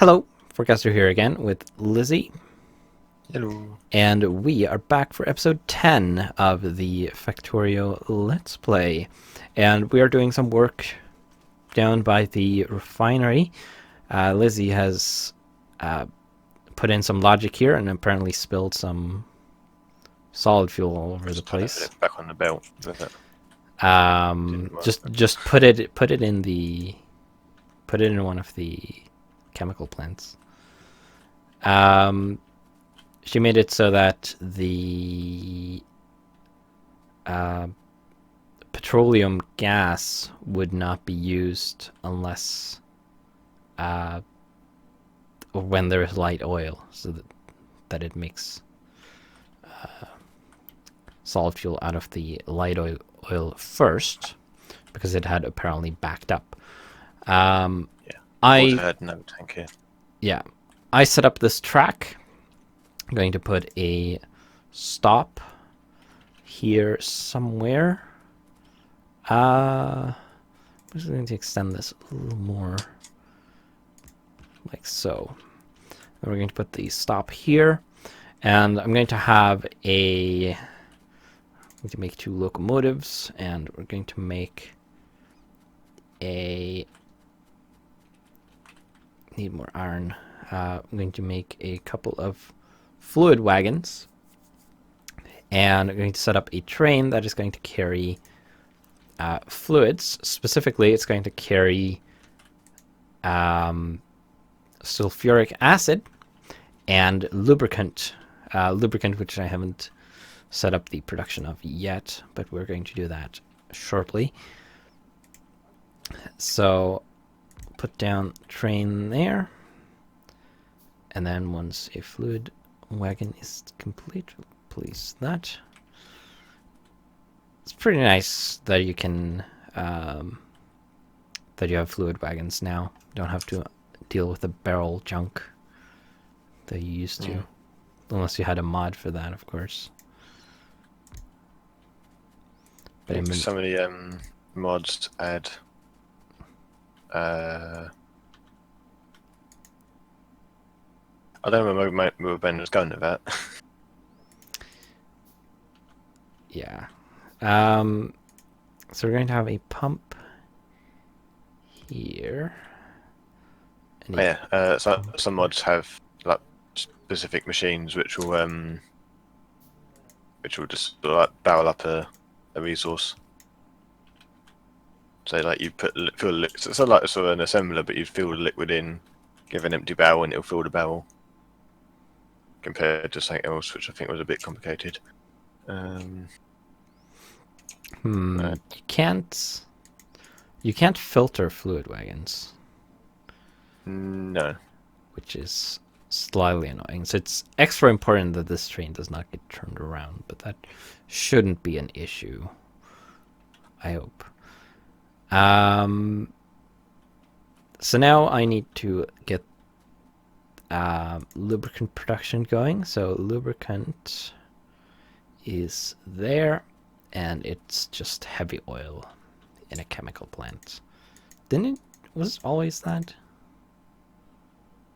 Hello, Forecaster here again with Lizzie, Hello. and we are back for episode 10 of the Factorio Let's Play. And we are doing some work down by the refinery. Lizzie has put in some logic here and apparently spilled some solid fuel all over the Just trying to put place. it back on the belt with it. Just put it in one of the chemical plants. She made it so that the petroleum gas would not be used unless when there is light oil, so that it makes solid fuel out of the light oil first, because it had apparently backed up. Yeah. Also had no tank here. Yeah, I set up this track. I'm going to put a stop here somewhere. I'm just going to extend this a little more, like so. And we're going to put the stop here, and I'm going to have I'm going to make 2 locomotives, and we're going to make need more iron. I'm going to make a couple of fluid wagons, and I'm going to set up a train that is going to carry fluids. Specifically, it's going to carry sulfuric acid and lubricant. Lubricant, which I haven't set up the production of yet, but we're going to do that shortly. So put down train there, and then once a fluid wagon is complete, place that. It's pretty nice that you can that you have fluid wagons now. You don't have to deal with the barrel junk that you used to, unless you had a mod for that, of course. But I think some of the mods add I don't remember where Ben was going with that. Yeah. So we're going to have a pump here. So some mods have like specific machines which will just like barrel up a resource. So like you fill it's like sort of an assembler, but you fill the liquid in, give an empty barrel, and it'll fill the barrel. Compared to something else, which I think was a bit complicated. You can't filter fluid wagons. No. Which is slightly annoying. So it's extra important that this train does not get turned around, but that shouldn't be an issue, I hope. So now I need to get lubricant production going. So lubricant is there, and it's just heavy oil in a chemical plant. Was it always that?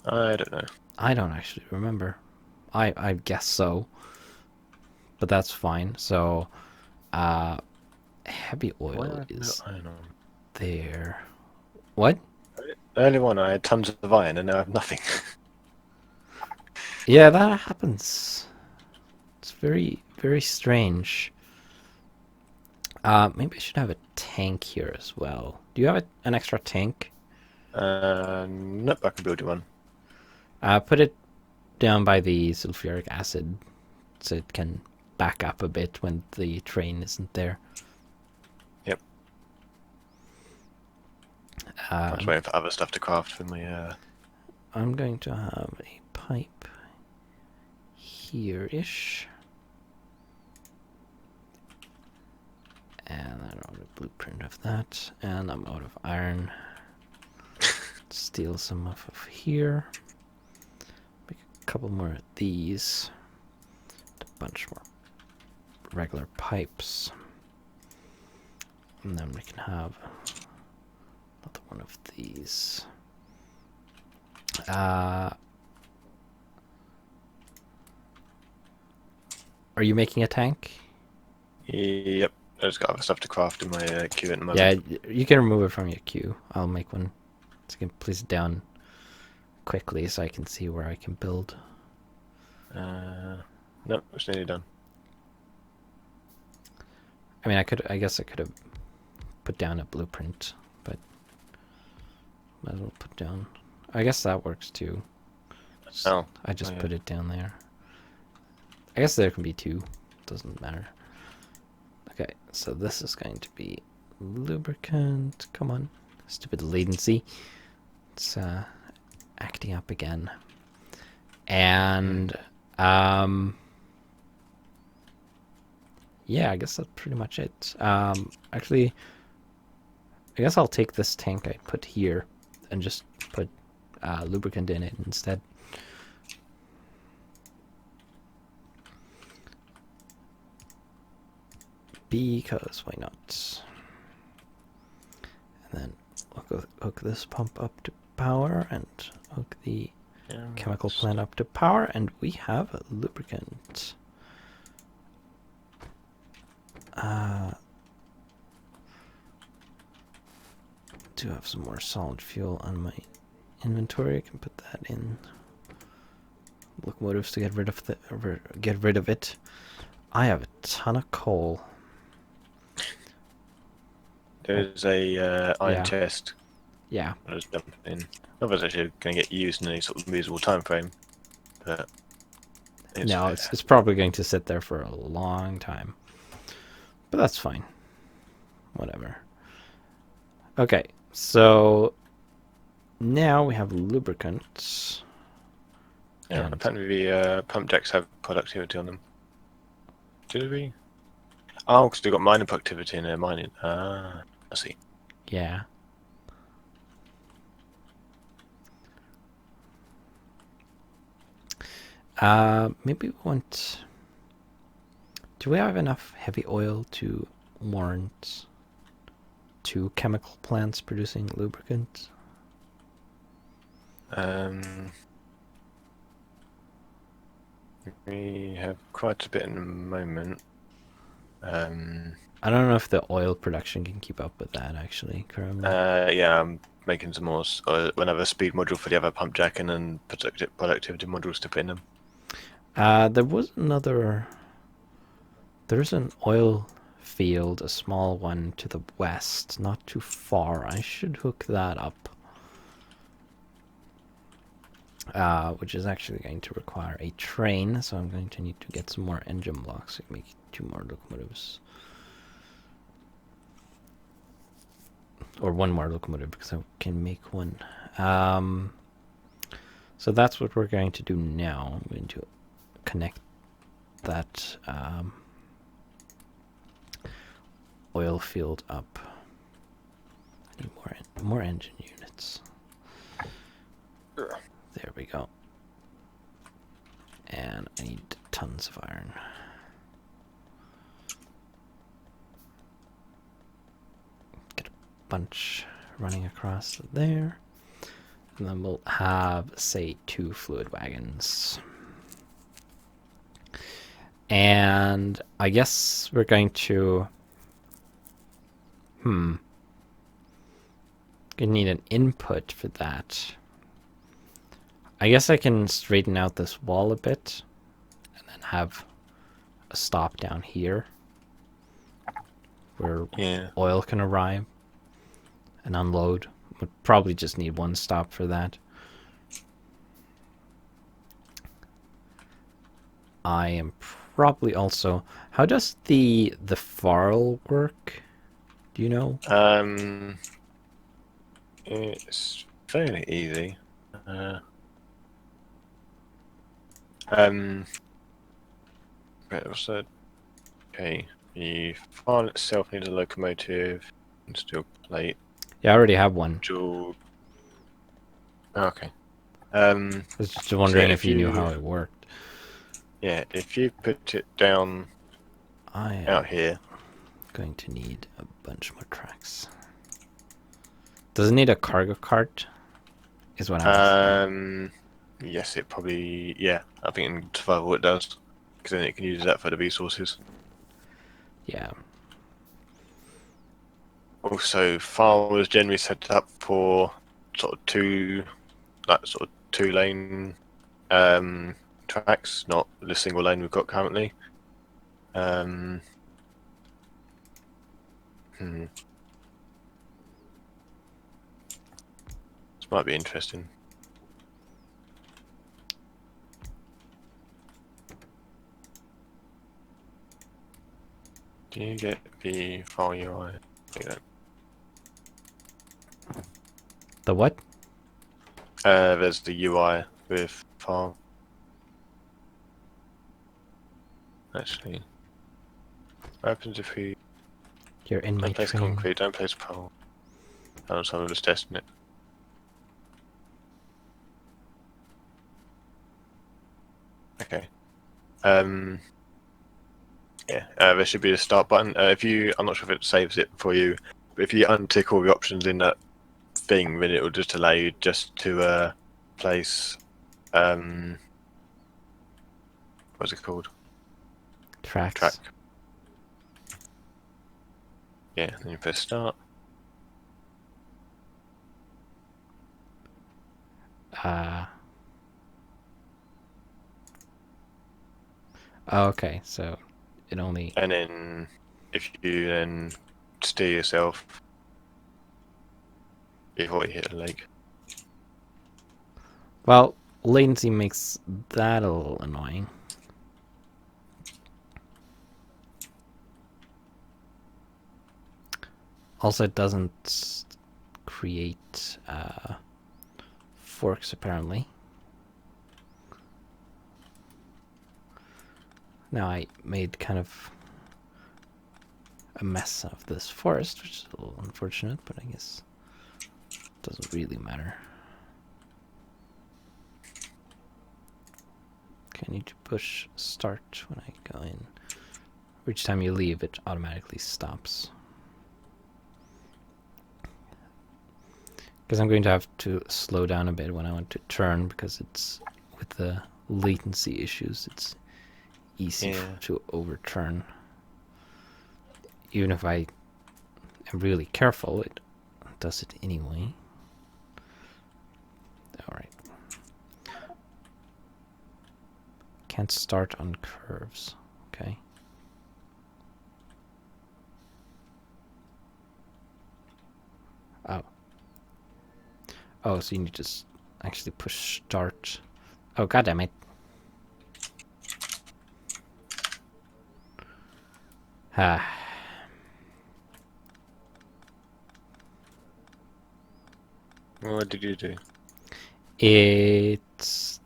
I don't know. I don't actually remember. I guess so, but that's fine. So heavy oil is there. What? Earlier on I had tons of iron and now I have nothing. Yeah, that happens. It's very, very strange. Maybe I should have a tank here as well. Do you have an extra tank? Nope, I can build you one. Put it down by the sulfuric acid so it can back up a bit when the train isn't there. Yep. I was waiting for other stuff to craft for me. I'm going to have a pipe here-ish. And I don't have a blueprint of that. And I'm out of iron. Steal some off of here. Make a couple more of these. A bunch more regular pipes. And then we can have another one of these. Uh, are you making a tank? Yep. I just got other stuff to craft in my queue at the Yeah, moment. you can remove it from your queue. I'll make one. So you can place it down quickly so I can see where I can build. Nope, it's nearly done. I mean, I guess I could have put down a blueprint, but might as well put down. I guess that works too. Oh. I just Yeah. put it down there. I guess there can be two. Doesn't matter. Okay, so this is going to be lubricant. Come on. Stupid latency. It's acting up again. And yeah, I guess that's pretty much it. Actually, I guess I'll take this tank I put here and just put lubricant in it instead. Because why not? And then hook this pump up to power and hook the chemical plant up to power, and we have a lubricant. Do have some more solid fuel on my inventory. I can put that in locomotives to get rid of it. I have a ton of coal. There's a iron Yeah. chest. Yeah. I just dumped it in. Not that it's actually going to get used in any sort of reasonable time frame, but No, it's probably going to sit there for a long time. But that's fine. Whatever. Okay, so now we have lubricants. Yeah, apparently the pump jacks have productivity on them. Do we? Oh, because they've got mining productivity in their mining. Ah, I see. Yeah. Maybe we want... Do we have enough heavy oil to warrant 2 chemical plants producing lubricant? We have quite a bit in the moment. I don't know if the oil production can keep up with that, actually, currently. Yeah, I'm making some more. Another speed module for the other pump jack and then productivity modules to put in them. There was another... There's an oil field, a small one to the west, not too far. I should hook that up. Which is actually going to require a train, so I'm going to need to get some more engine blocks to make 2 more locomotives. Or 1 more locomotive, because I can make 1. So that's what we're going to do now. I'm going to connect that oil field up. I need more engine units. There we go. And I need tons of iron. Get a bunch running across there. And then we'll have, say, 2 fluid wagons. And I guess we're going to... Gonna need an input for that. I guess I can straighten out this wall a bit and then have a stop down here where oil can arrive and unload. Would probably just need 1 stop for that. I am probably also... How does the farl work? Do you know? It's fairly easy. What's that? Okay, the farm itself needs a locomotive and steel plate. Yeah, I already have 1. Okay. I was just wondering if you knew how it worked. Yeah, if you put it down out here. Going to need a bunch more tracks. Does it need a cargo cart? is what I'm asking. Yes, it probably. Yeah, I think in survival it does, because then it can use that for the resources. Yeah. Also, farm was generally set up for sort of two lane tracks, not the single lane we've got currently. Um, hmm. This might be interesting. Do you get the file UI? The what? There's the UI with file. Actually, what happens if we You're in my don't place train. concrete, don't place pole? Oh, so I'm just testing it. Okay. Yeah, there should be a start button. I'm not sure if it saves it for you, but if you untick all the options in that thing, then it will just allow you just to place, what's it called? Track. Tracks. Yeah, then you press start. Oh, okay, so it only... And then if you then steer yourself before you hit a lake. Well, latency makes that a little annoying. Also, it doesn't create forks, apparently. Now I made kind of a mess of this forest, which is a little unfortunate, but I guess it doesn't really matter. Okay, I need to push start when I go in. Each time you leave, it automatically stops. Because I'm going to have to slow down a bit when I want to turn, because it's with the latency issues, it's easy to overturn. Even if I am really careful, it does it anyway. Alright. Can't start on curves. Okay. Oh. Oh, so you need to actually push start. Oh, goddammit. Ah. What did you do? It's...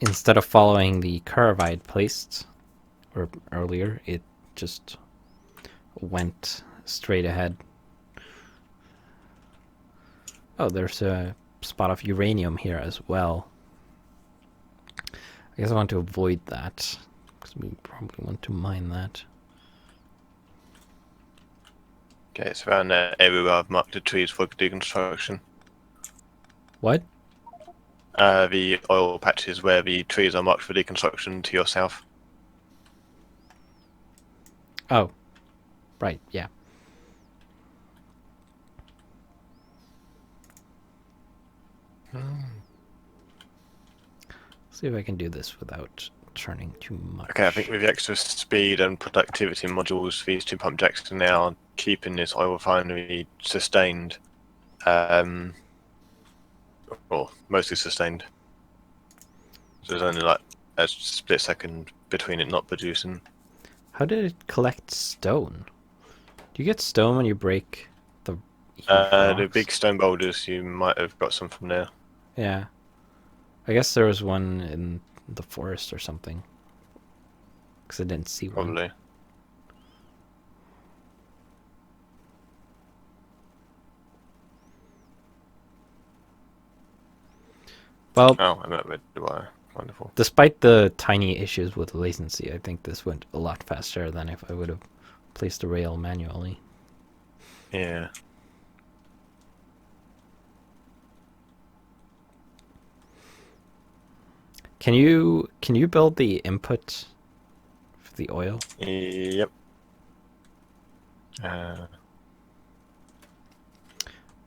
Instead of following the curve I had placed or earlier, it just went straight ahead. Oh, there's a spot of uranium here as well. I guess I want to avoid that, because we probably want to mine that. Okay, it's around there everywhere I've marked the trees for deconstruction. What? The oil patches where the trees are marked for deconstruction to your south. Oh, right, yeah. See if I can do this without turning too much. Okay, I think with the extra speed and productivity modules, these two pump jacks are now keeping this oil refinery sustained. Or mostly sustained. So there's only like a split second between it not producing. How did it collect stone? Do you get stone when you break the huge rocks? The big stone boulders, you might have got some from there. Yeah. I guess there was one in the forest or something. Because I didn't see one. Probably. Well, oh, I met red wire. Wonderful. Despite the tiny issues with latency, I think this went a lot faster than if I would have placed the rail manually. Yeah. Can you build the input for the oil? Yep.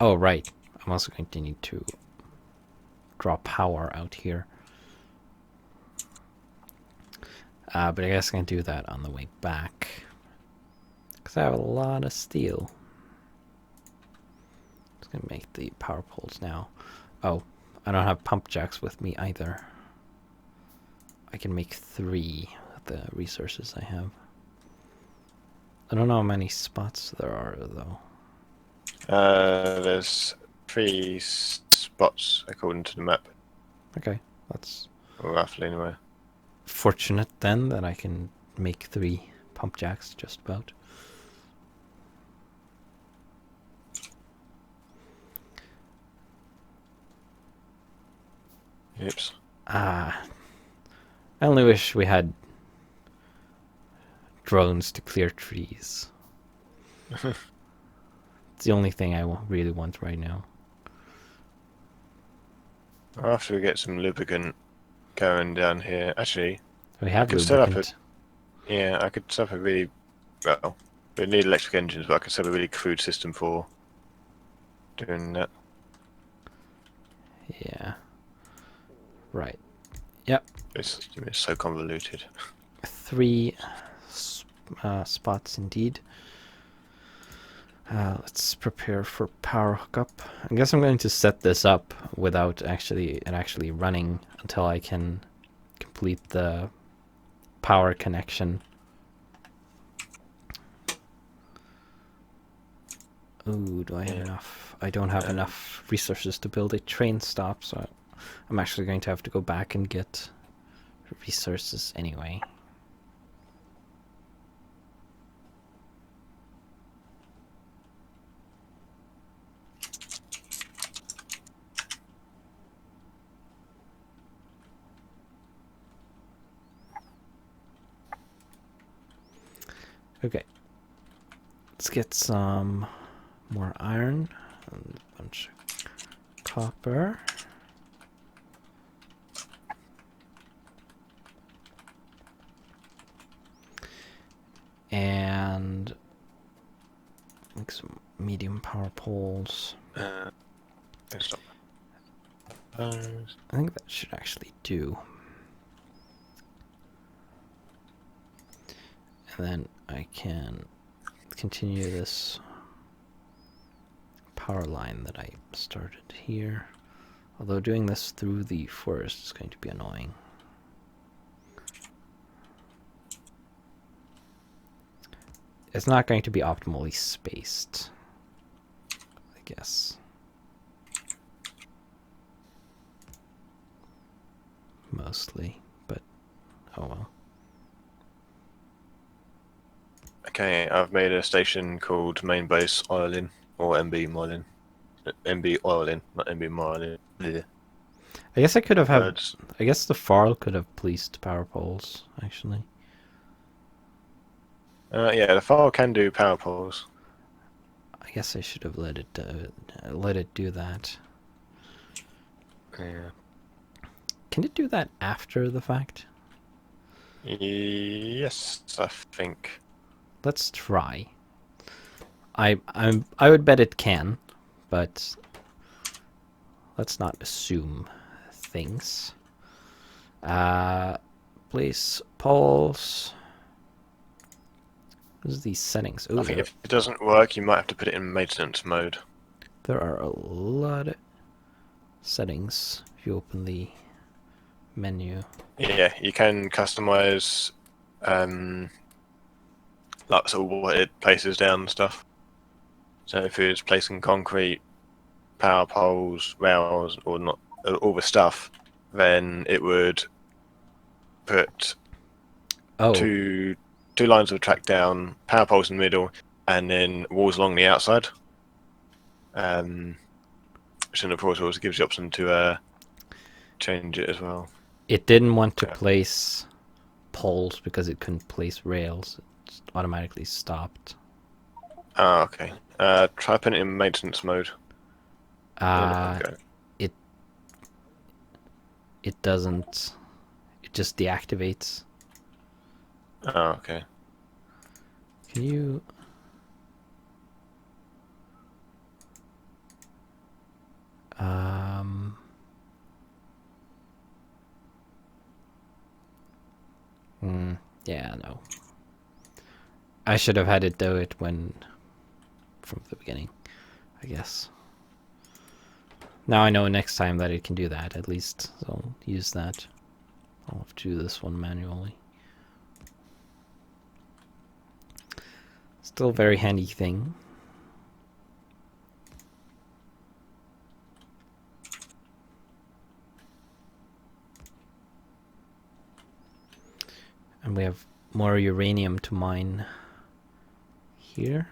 Oh right. I'm also going to need to draw power out here. But I guess I can do that on the way back. Because I have a lot of steel. Just going to make the power poles now. Oh, I don't have pump jacks with me either. I can make 3 with the resources I have. I don't know how many spots there are, though. There's 3 spots according to the map, Okay, that's roughly anyway. fortunate then that I can make 3 pump jacks just about. Oops. I only wish we had drones to clear trees. It's the only thing I really want right now. After we get some lubricant going down here, actually, We I have could set up a lubricant. I could set up a really well. We need electric engines, but I could set up a really crude system for doing that. Yeah. Right. Yep. This system is so convoluted. 3 spots indeed. Let's prepare for power hookup. I guess I'm going to set this up without actually running until I can complete the power connection. Ooh, do I have enough? I don't have enough resources to build a train stop, so I'm actually going to have to go back and get resources anyway. Okay. Let's get some more iron and a bunch of copper. And make some medium power poles. Stop. I think that should actually do. And then I can continue this power line that I started here. Although doing this through the forest is going to be annoying. It's not going to be optimally spaced, I guess. Mostly, but oh well. Okay, I've made a station called Main Base Oiling, or MB Moiling. MB Oiling, not MB Moiling. Yeah. I guess I could have had. Birds. I guess the Farl could have placed power poles, actually. Yeah, the file can do power poles. I guess I should have let it do that. Yeah. Can it do that after the fact? Yes, I think. Let's try. I would bet it can, but let's not assume things. Place poles. What are these settings? Ooh, I think if it doesn't work, you might have to put it in maintenance mode. there are a lot of settings if you open the menu. Yeah, you can customize like sort of what it places down and stuff. So if it's placing concrete, power poles, rails, or not all the stuff, then it would put Oh, two lines of track down, power poles in the middle, and then walls along the outside. Which then of course also gives you the option to change it as well. it didn't want to place poles because it couldn't place rails. It just automatically stopped. Ah, okay. Try putting it in maintenance mode. It doesn't. just deactivates. Oh, okay. Can you... yeah, no. I should have had it do it when... from the beginning, I guess. Now I know next time that it can do that, at least. So I'll use that. I'll have to do this one manually. Still a very handy thing. And we have more uranium to mine here.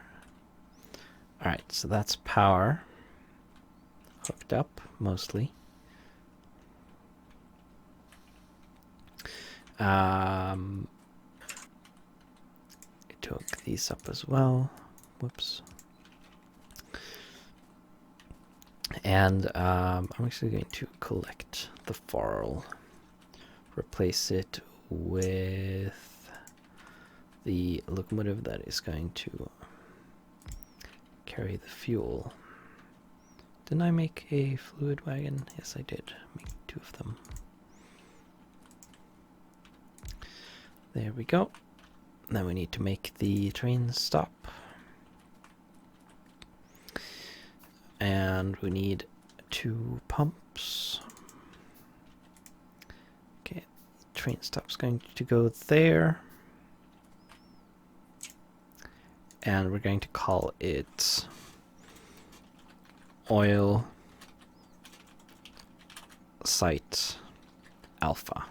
Alright, so that's power. Hooked up, mostly. I took these up as well. Whoops. And I'm actually going to collect the farl. Replace it with the locomotive that is going to carry the fuel. Didn't I make a fluid wagon? Yes, I did. Make 2 of them. There we go. Now we need to make the train stop. And we need 2 pumps. Okay, train stop's going to go there. And we're going to call it oil site alpha.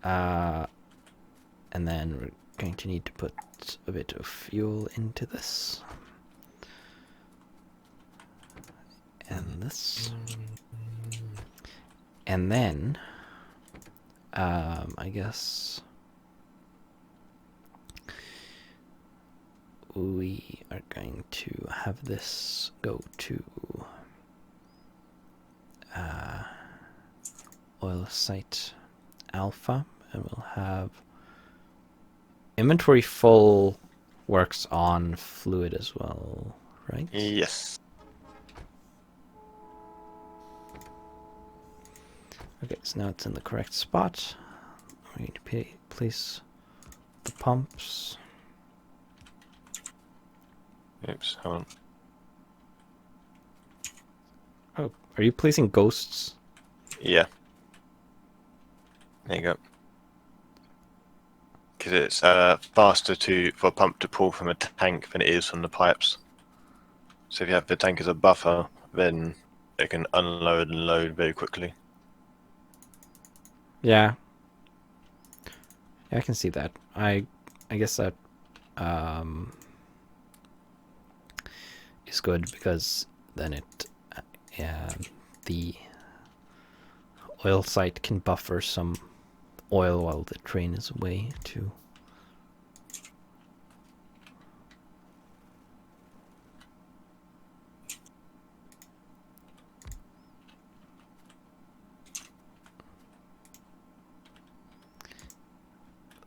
And then we're going to need to put a bit of fuel into this. And this. And then, I guess we are going to have this go to oil site alpha, and we'll have inventory full works on fluid as well, right? Yes. Okay, so now it's in the correct spot. We're going to place the pumps. Oops, hold on. Oh, are you placing ghosts? Yeah. There you go. Because it's faster for a pump to pull from a tank than it is from the pipes. So if you have the tank as a buffer, then it can unload and load very quickly. Yeah. Yeah, I can see that. I guess that is good because then it the oil site can buffer some oil while the train is away too.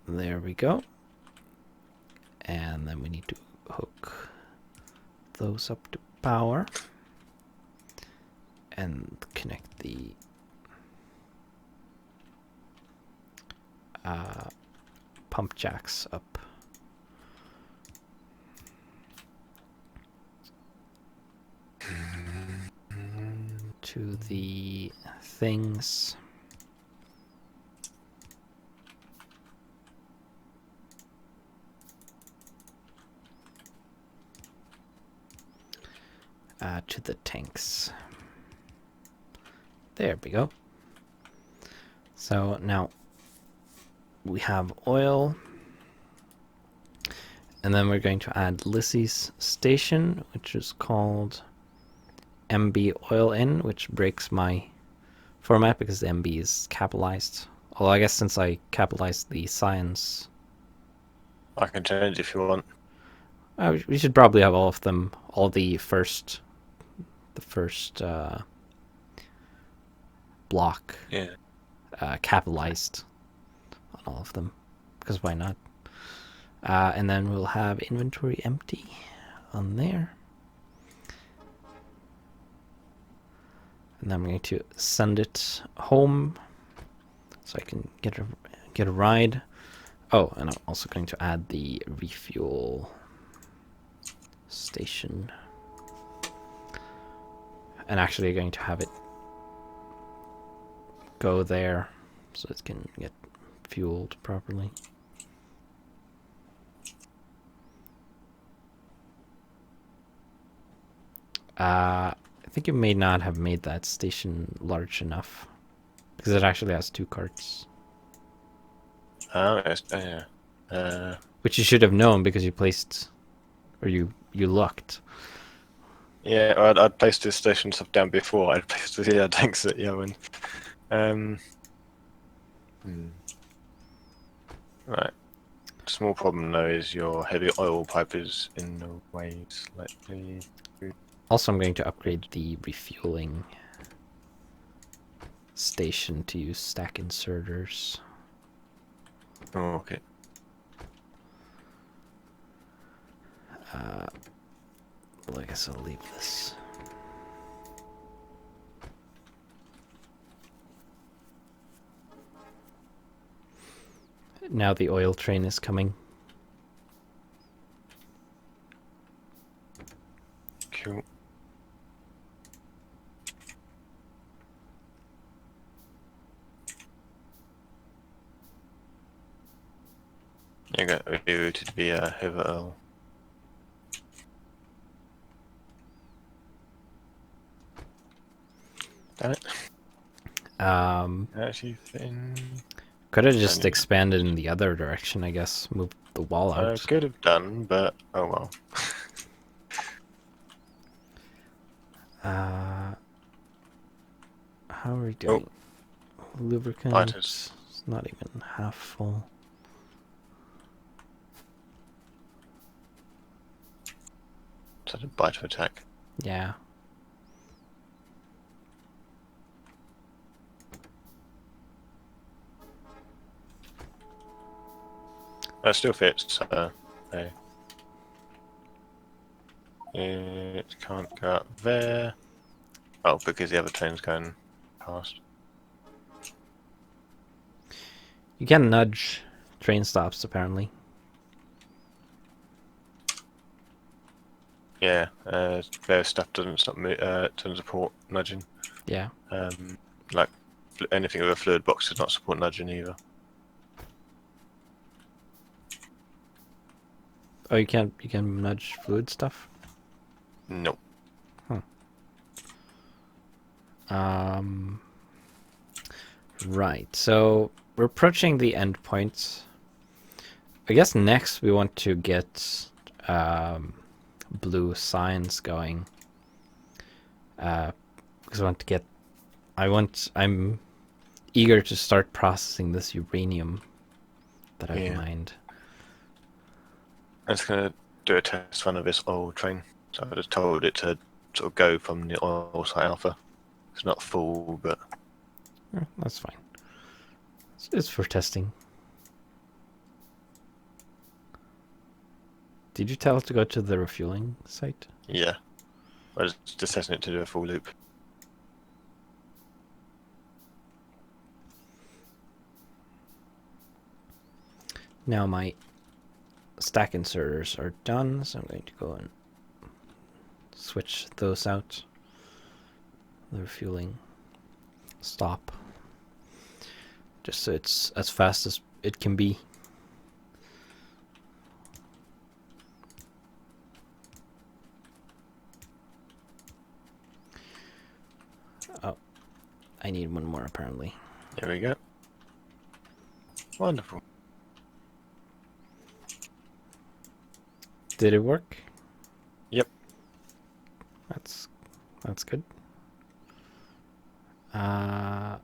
There we go. And then we need to hook those up to power and connect the pump jacks up. To the things. To the tanks. There we go. So now we have oil. And then we're going to add Lissy's station, which is called MB Oil In, which breaks my format because the MB is capitalized. Although I guess since I capitalized the science... I can change if you want. we should probably have all of them, all the first block Yeah. capitalized on all of them, because why not? And then we'll have inventory empty on there. And I'm going to send it home so I can get a ride. Oh, and I'm also going to add the refuel station. And actually going to have it go there so it can get fueled properly. I think you may not have made that station large enough because it actually has 2 carts. Oh, yeah. Which you should have known because you placed, or you looked. Yeah, I'd placed the station stuff down before. I'd placed the tanks at Yowen. Right. Small problem though is your heavy oil pipe is in the way slightly. Also, I'm going to upgrade the refueling station to use stack inserters. Oh, okay. Well, I guess I'll leave this. Now the oil train is coming. Cool. You got rerouted via heavy oil. Damn it. Actually, Could have just expanded in the other direction, I guess. Moved the wall out. could have done, but oh well. How are we doing? Lubricant. Lighters. It's not even half full. Is that a bite of attack? Yeah. That still fits. Okay. It can't go up there. Oh, because the other train's going past. You can nudge train stops, apparently. Yeah, their stuff doesn't support nudging. Yeah. Like anything with a fluid box does not support nudging either. Oh, you can nudge fluid stuff? Nope. Right. So we're approaching the end point. I guess next we want to get blue signs going. Because I'm eager to start processing this uranium that I've mined. I'm just gonna do a test run of this oil train. So I just told it to sort of go from the oil site alpha. It's not full, but That's fine. It's for testing. Did you tell it to go to the refueling site? yeah. I was just testing it to do a full loop. Now my stack inserters are done, so I'm going to go and switch those out. The refueling stop. Just so it's as fast as it can be. Oh, I need one more apparently. There we go. Wonderful. Did it work? Yep. That's good. Yeah.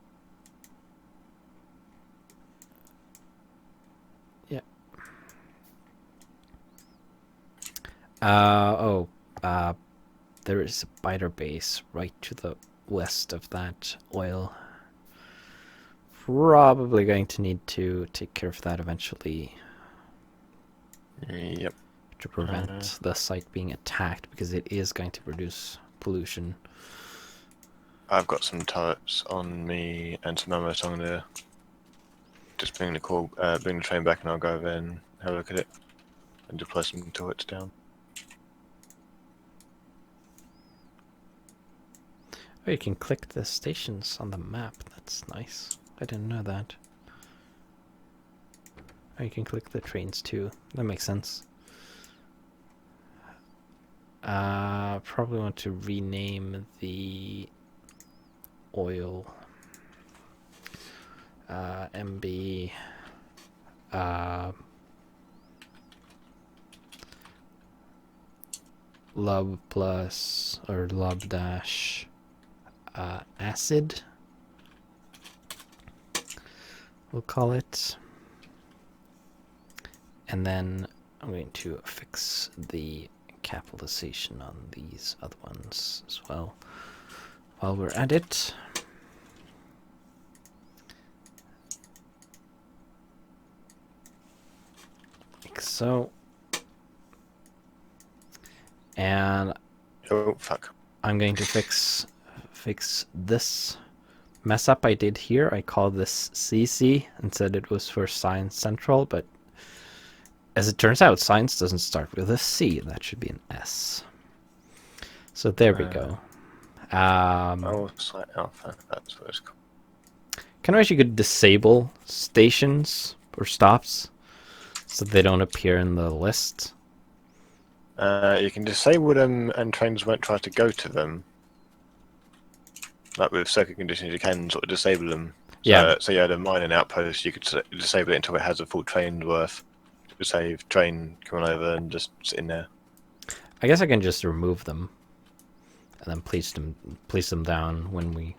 There is a biter base right to the west of that oil probably going to need to take care of that eventually Yep. to prevent the site being attacked, because it is going to produce pollution. I've got some turrets on me and some ammo, so I'm gonna just bring the train back, and I'll go over and have a look at it and deploy some turrets down. Oh, you can click the stations on the map. That's nice. I didn't know that. Oh, you can click the trains too. That makes sense. Probably want to rename the oil MB lub plus or lub dash acid, we'll call it. And then I'm going to fix the capitalization on these other ones as well while we're at it. Like so. And oh fuck, I'm going to fix this mess up I did here. I called this CC and said it was for Science Central, but as it turns out, science doesn't start with a C. That should be an S. So there we go. Site Alpha, that's what it's called. Kind of wish you could disable stations or stops so they don't appear in the list. You can disable them and trains won't try to go to them. Like with circuit conditions, you can sort of disable them. So, Yeah. So you had a mining outpost, you could disable it until it has a full train's worth to save train coming over and just sitting there. I guess I can just remove them and then place them down when we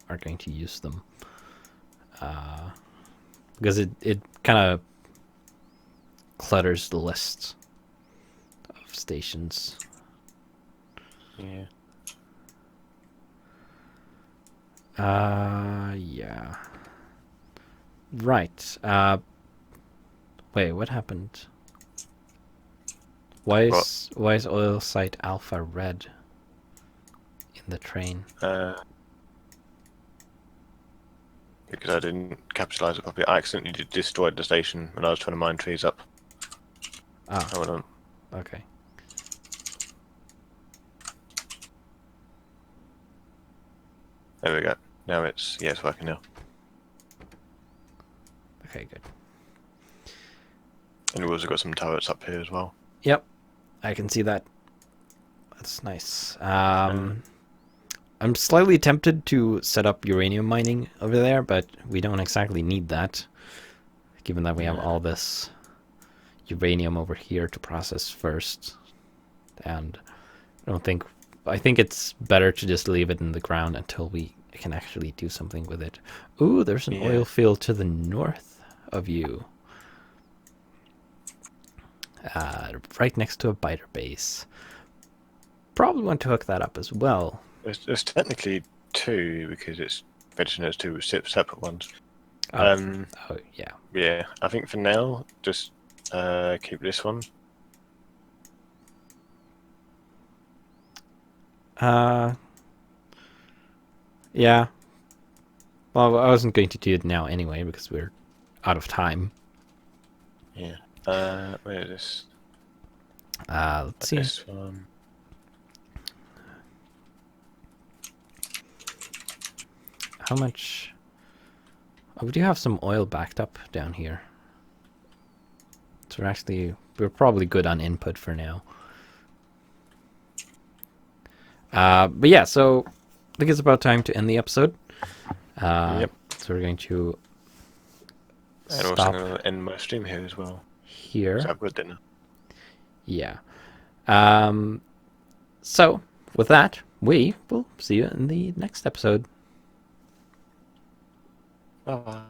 are going to use them. Because it kind of clutters the list of stations. Yeah. Yeah. Right. Wait, what happened? Why is oil site Alpha red in the train? Because I didn't capitalize it properly. I accidentally destroyed the station when I was trying to mine trees up. Ah, Hold on. okay. There we go. Now it's working now. Okay, good. And we've also got some turrets up here as well. Yep, I can see that. That's nice. I'm slightly tempted to set up uranium mining over there, but we don't exactly need that, given that we have all this uranium over here to process first. And I think it's better to just leave it in the ground until we can actually do something with it. Ooh, there's an oil field to the north of you. Right next to a biter base. Probably want to hook that up as well. There's technically two because it's mentioned as two separate ones. Oh, yeah. Yeah, I think for now, just keep this one. Yeah. Well, I wasn't going to do it now anyway because we're out of time. Yeah. Where is this? Let's see. This one. How much? Oh, we do have some oil backed up down here. So we're probably good on input for now. But yeah, so I think it's about time to end the episode. Yep. So we're going to and also I'm going to end my stream here as well. Here. So I've got dinner. Yeah. So with that, we will see you in the next episode. Bye.